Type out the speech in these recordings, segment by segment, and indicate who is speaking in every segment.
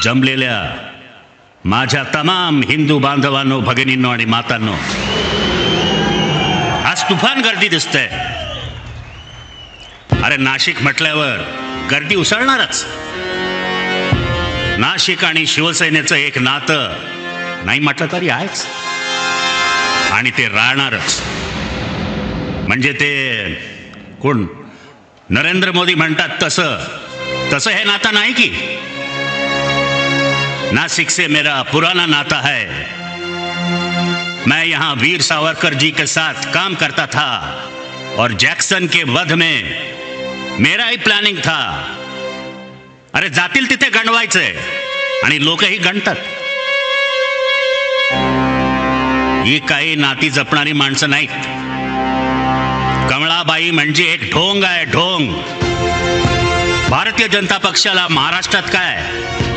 Speaker 1: जमलेल्या माझ्या तमाम हिंदू बांधवांनो, भगिनींनो आणि मातांनो, आज तुफान गर्दी दिसते. अरे नाशिक म्हटल्यावर गर्दी उसळणारच. नाशिक आणि शिवसेनेचं एक नातं नाही म्हटलं तरी आहेच, आणि ते राहणारच. म्हणजे ते कोण नरेंद्र मोदी म्हणतात तसं हे नातं नाही की. नासिक से मेरा पुराना नाता है. मैं यहाँ वीर सावरकर जी के साथ काम करता था और जैक्सन के वध में मेरा ही प्लॅनिंग था. अरे जातील तिथे गणवायचंय आणि लोकही गणतात. ही काही नाती जपणारी माणसं नाहीत. कमळाबाई म्हणजे एक ढोंग आहे, ढोंग. भारतीय जनता पक्षाला महाराष्ट्रात काय,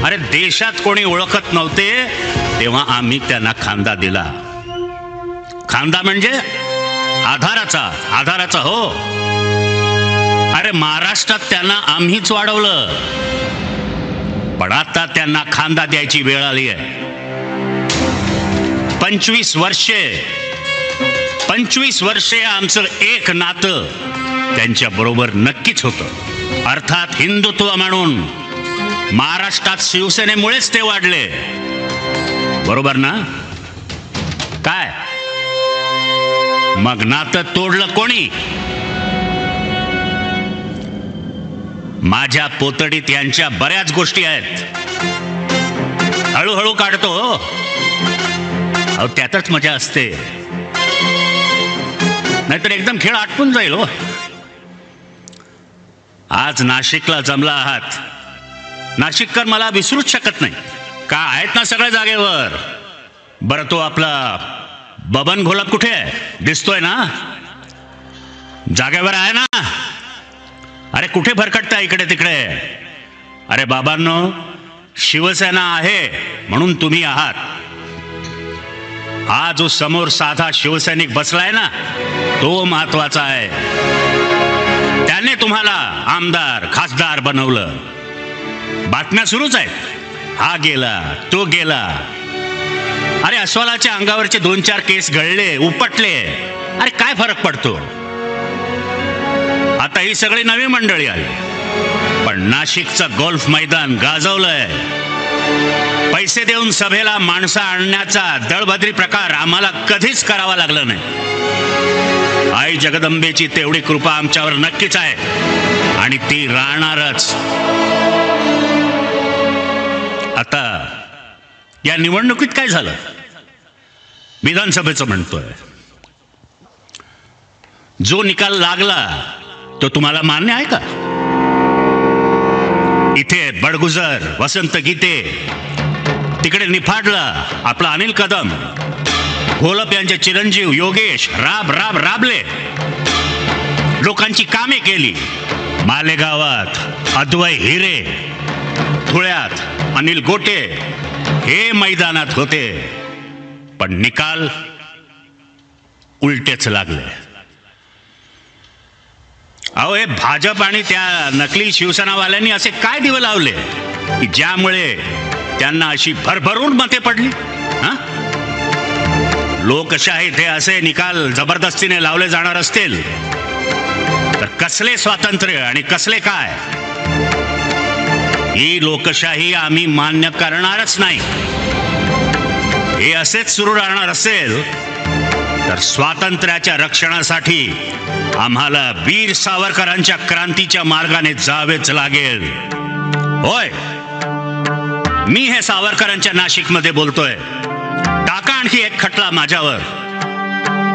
Speaker 1: अरे देशात कोणी ओळखत नव्हते तेव्हा आम्ही त्यांना खांदा दिला. खांदा म्हणजे आधाराचा हो. अरे महाराष्ट्रात त्यांना आम्हीच वाढवलं, पण आता त्यांना खांदा द्यायची वेळ आली आहे. 25 वर्षे आमचं एक नातं त्यांच्या बरोबर नक्कीच होतं. अर्थात हिंदुत्व म्हणून महाराष्ट्रात शिवसेनेमुळेच ते वाढले. बरोबर ना? काय मग नातं तोडलं कोणी? माझ्या पोतडीत यांच्या बऱ्याच गोष्टी आहेत. हळूहळू काढतो. अहो त्यातच मजा असते, नाहीतर एकदम खेळ आटपून जाईल हो. आज नाशिकला जमला आहात. नाशिककर मला विसरूच शकत नाही. का आहेत ना सगळ्या जागेवर. बरं तो आपला बबन घोलप कुठे आहे? दिसतोय ना? जागेवर आहे ना? अरे कुठे भरकटताय इकडे तिकडे? अरे बाबांनो, शिवसेना आहे म्हणून तुम्ही आहात. हा जो समोर साधा शिवसैनिक बसलाय ना, तो महत्वाचा आहे. त्याने तुम्हाला आमदार खासदार बनवलं. बातम्या सुरूच आहेत, हा गेला तो गेला. अरे अस्वलाच्या अंगावरचे 2-4 केस गळले, उपटले, अरे काय फरक पडतो? आता ही सगळी नवी मंडळी आली, पण नाशिकचं गोल्फ मैदान गाजवलंय. पैसे देऊन सभेला माणसं आणण्याचा दळभद्री प्रकार आम्हाला कधीच करावा लागला नाही. आई जगदंबेची तेवढी कृपा आमच्यावर नक्कीच आहे आणि ती राहणारच. आता या निवडणुकीत काय झालं? विधानसभेचं म्हणतोय. जो निकाल लागला तो तुम्हाला मान्य आहे का? इथे बडगुजर, वसंत गीते, तिकडे निफाडला आपला अनिल कदम, घोलप यांचे चिरंजीव योगेश राबले, लोकांची कामे केली. मालेगावात अद्वै हिरे, धुळ्यात अनिल गोटे हे मैदानात होते, पण निकाल उलटेच लागले. अहो हे भाजप आणि त्या नकली शिवसेनावाल्यांनी असे काय दिवे लावले की ज्यामुळे त्यांना अशी भरभरून मते पडली? लोकशाहीत हे असे निकाल जबरदस्तीने लावले जाणार असतील तर कसले स्वातंत्र्य आणि कसले काय? ही लोकशाही आम्ही मान्य करणारच नाही. हे असेच सुरू राहणार असेल तर स्वातंत्र्याच्या रक्षणासाठी आम्हाला वीर सावरकरांच्या क्रांतीच्या मार्गाने जावेच लागेल. होय, मी हे सावरकरांच्या नाशिकमध्ये बोलतोय. टाका आणखी एक खटला माझ्यावर,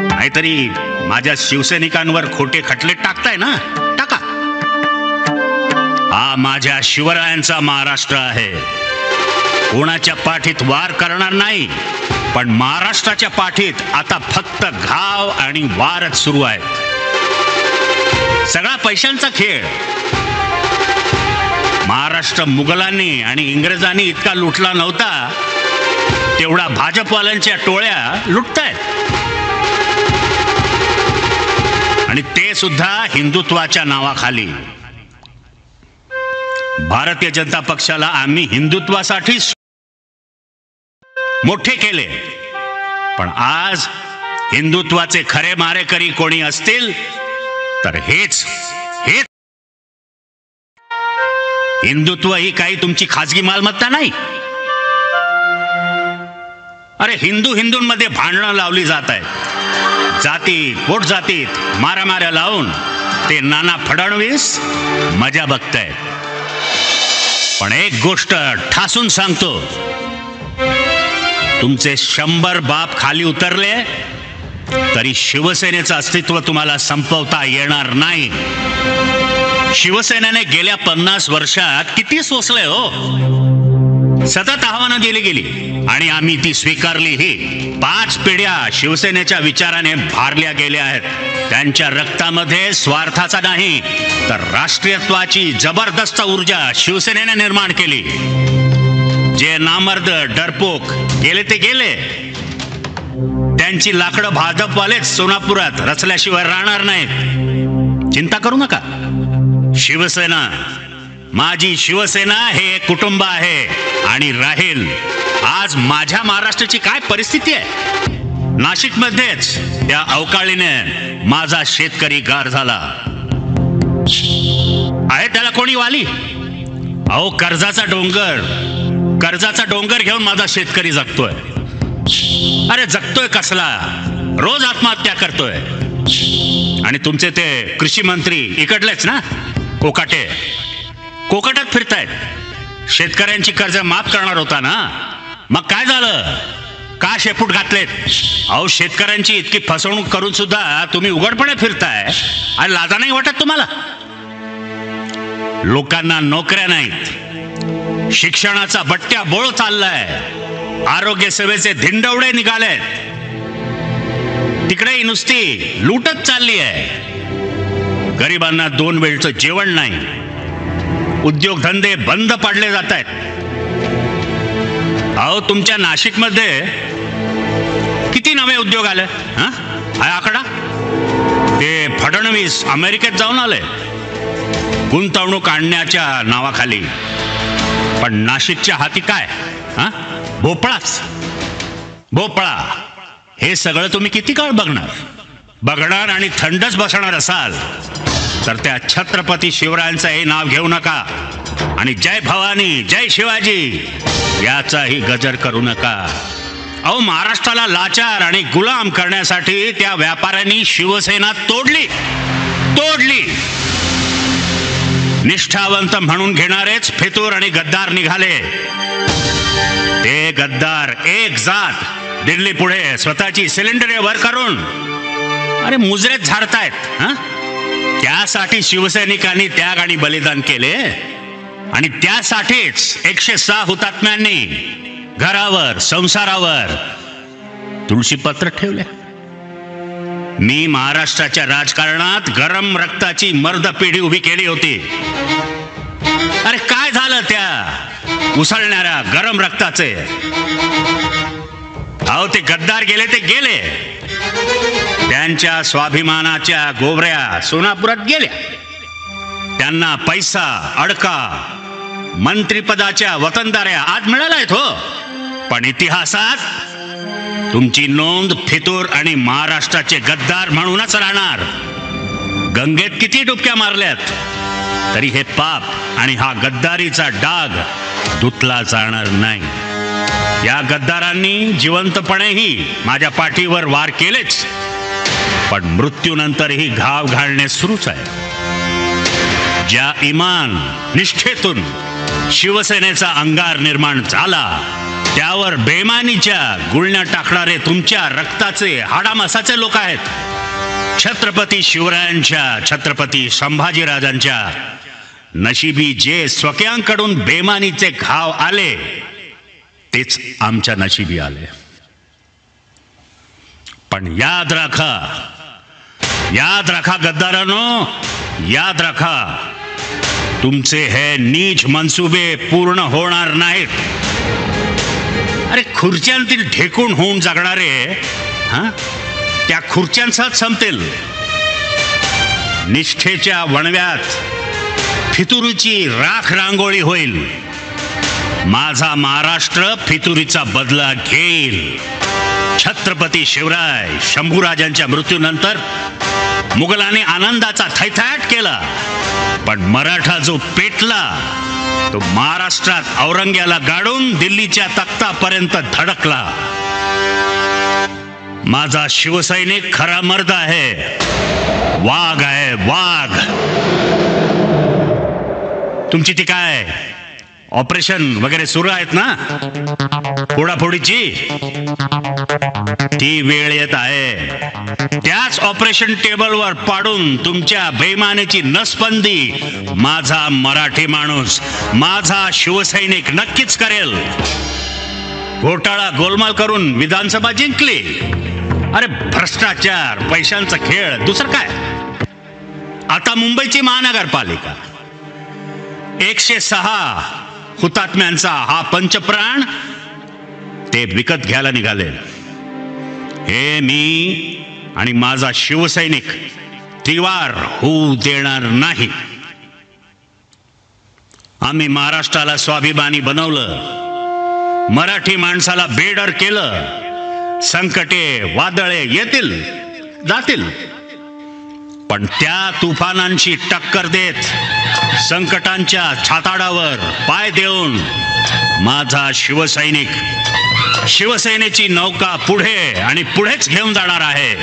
Speaker 1: नाहीतरी माझ्या शिवसैनिकांवर खोटे खटले टाकताय ना, टाका. हा माझ्या शिवरायांचा महाराष्ट्र आहे. कोणाच्या पाठीत वार करणार नाही, पण महाराष्ट्राच्या पाठीत आता फक्त घाव आणि वारच सुरू आहेत. सगळा पैशांचा खेळ. महाराष्ट्र मुघलांनी आणि इंग्रजांनी इतका लुटला नव्हता तेवढा भाजपवाल्यांच्या टोळ्या लुटतायत, आणि ते सुद्धा हिंदुत्वाच्या नावाखाली. भारतीय जनता पक्षाला आम्ही हिंदुत्वासाठी मोठे केले, पण आज हिंदुत्वाचे खरे मारेकरी कोणी असतील तर हेच हिंदुत्व ही काही तुमची खाजगी मालमत्ता नाही. अरे हिंदूंमध्ये भांडणं लावली जात आहेत, जातीत पोटजातीत मारामाऱ्या लावून ते नाना फडणवीस मजा बघतायत. पण एक गोष्ट ठासून सांगतो, तुमचे 100 बाप खाली उतरले तरी शिवसेनेचं अस्तित्व तुम्हाला संपवता येणार नाही. शिवसेनेने गेल्या 50 वर्षात किती सोसले हो. सतत आव्हानं दिली गेली आणि आम्ही ती स्वीकारली. ही 5 पिढ्या शिवसेनेच्या विचाराने भारल्या गेल्या आहेत. त्यांच्या रक्तामध्ये स्वार्थाचा नाही तर राष्ट्रीयत्वाची जबरदस्त ऊर्जा शिवसेनेने निर्माण केली. जे नामर्द डरपोक गेले ते गेले, त्यांची लाकडं भाजपवालेच सोलापुरात रचल्याशिवाय राहणार नाहीत. चिंता करू नका. शिवसेना, माझी शिवसेना हे एक कुटुंब आहे आणि राहील. आज माझ्या महाराष्ट्राची काय परिस्थिती आहे. नाशिकमध्येच त्या अवकाळीने माझा शेतकरी गार झाला आहे. त्याला कोणी वाली? अहो कर्जाचा डोंगर घेऊन माझा शेतकरी जगतोय. अरे जगतोय कसला, रोज आत्महत्या करतोय. आणि तुमचे ते कृषी मंत्री इकडलेच ना, कोकाटात फिरतायत. शेतकऱ्यांची कर्ज माफ करणार होता ना, मग काय झालं? का शेपूट घातलेत? अहो शेतकऱ्यांची इतकी फसवणूक करून सुद्धा तुम्ही उघडपणे फिरताय आणि लाजा नाही वाटत तुम्हाला? लोकांना नोकऱ्या नाहीत, शिक्षणाचा बट्ट्या बोळ चाललाय, आरोग्य सेवेचे धिंडवडे निघालेत, तिकडे नुसती लूटच चालली आहे. गरिबांना 2 वेळचं जेवण नाही, उद्योगधंदे बंद पाडले जात आहेत. अहो तुमच्या नाशिकमध्ये किती नवे उद्योग आले? हा आकडा? ते फडणवीस अमेरिकेत जाऊन आले गुंतवणूक आणण्याच्या नावाखाली, पण नाशिकच्या हाती काय? भोपळा. हे सगळं तुम्ही किती काळ बघणार आणि थंडच बसणार असाल तर त्या छत्रपती शिवरायांचं हे नाव घेऊ नका आणि जय भवानी जय शिवाजी याचाही गजर करू नका. अहो महाराष्ट्राला लाचार आणि गुलाम करण्यासाठी त्या व्यापाऱ्यांनी शिवसेना तोडली. निष्ठावंत म्हणून घेणारेच फितूर आणि गद्दार निघाले. ते गद्दार एक जात दिल्ली पुढे स्वतःची सिलेंडर वर करून अरे मुजरेत झाडतायत. त्यासाठी शिवसैनिकांनी त्याग आणि बलिदान केले आणि त्यासाठीच 106 हुतात्म्यांनी घरावर संसारावर तुळशीपत्र ठेवले. मी महाराष्ट्राच्या राजकारणात गरम रक्ताची मर्द पिढी उभी केली होती. अरे काय झालं त्या उसळणाऱ्या गरम रक्ताचे? अहो ते गद्दार गेले ते गेले, त्यांच्या स्वाभिमानाच्या गोवऱ्या सोलापुरात गेल्या. त्यांना पैसा, अडका, मंत्रिपदाच्या वतनदाऱ्या आज मिळाल्यात हो, पण इतिहासात तुमची नोंद फितूर आणि महाराष्ट्राचे गद्दार म्हणूनच राहणार. गंगेत किती डुबक्या मारल्यात तरी हे पाप आणि हा गद्दारीचा डाग धुतला जाणार नाही. या गद्दारांनी जिवंतपणेही माझ्या पाठीवर वार केलेच, पण मृत्यूनंतरही घाव घालणे सुरूच आहे. ज्या इमान निष्ठेतून शिवसेनेचा अंगार निर्माण झाला त्यावर बेमानीच्या गुळण्या टाकणारे तुमच्या रक्ताचे हाडामासाचे लोक आहेत. छत्रपती शिवरायांच्या, छत्रपती संभाजीराजांच्या नशिबी जे स्वकीयांकडून बेमानीचे घाव आले तेच आमच्या नशिबी आले. पण याद राखा गद्दारांनो, याद राखा, तुमचे हे नीच मनसुबे पूर्ण होणार नाहीत. अरे खुर्च्यांतील ढेकून होऊन जगणारे त्या खुर्च्यांचाच संपतील. निष्ठेच्या वणव्यात फितुरीची राख रांगोळी होईल. माझा महाराष्ट्र फितुरीचा बदला घेईल. छत्रपती शिवराय शंभूराजांच्या मृत्यूनंतर मुघलांनी आनंदाचा थैथाट केला, पण मराठा जो पेटला तो महाराष्ट्रात औरंग्याला गाडून दिल्लीच्या तख्तापर्यंत धडकला. माझा शिवसैनिक खरा मर्द आहे, वाघ आहे वाघ. तुमची ती काय ऑपरेशन वगैरे सुरू आहेत ना फोडाफोडीची, ती वेळ येत आहे. त्याच ऑपरेशन टेबलवर पाडून तुमच्या बेईमानीची नसबंदी माझा मराठी माणूस, माझा शिवसैनिक नक्कीच करेल. घोटाळा गोलमाल करून विधानसभा जिंकली. अरे भ्रष्टाचार, पैशांचा खेळ, दुसरं काय. आता मुंबईची महानगरपालिका 106 हुतात्म्यांचा हा पंचप्राण ते विकत घ्यायला निघाले. हे मी आणि माझा शिवसैनिक त्रिवार होऊ देणार नाही. आम्ही महाराष्ट्राला स्वाभिमानी बनवलं, मराठी माणसाला बेडर केलं. संकटे वादळे येतील जातील, पण त्या तुफानांशी टक्कर देत संकटांच्या छाताडावर पाय देऊन माझा शिवसैनिक शिवसेनेची नौका पुढे आणि पुढेच घेऊन जाणार आहे.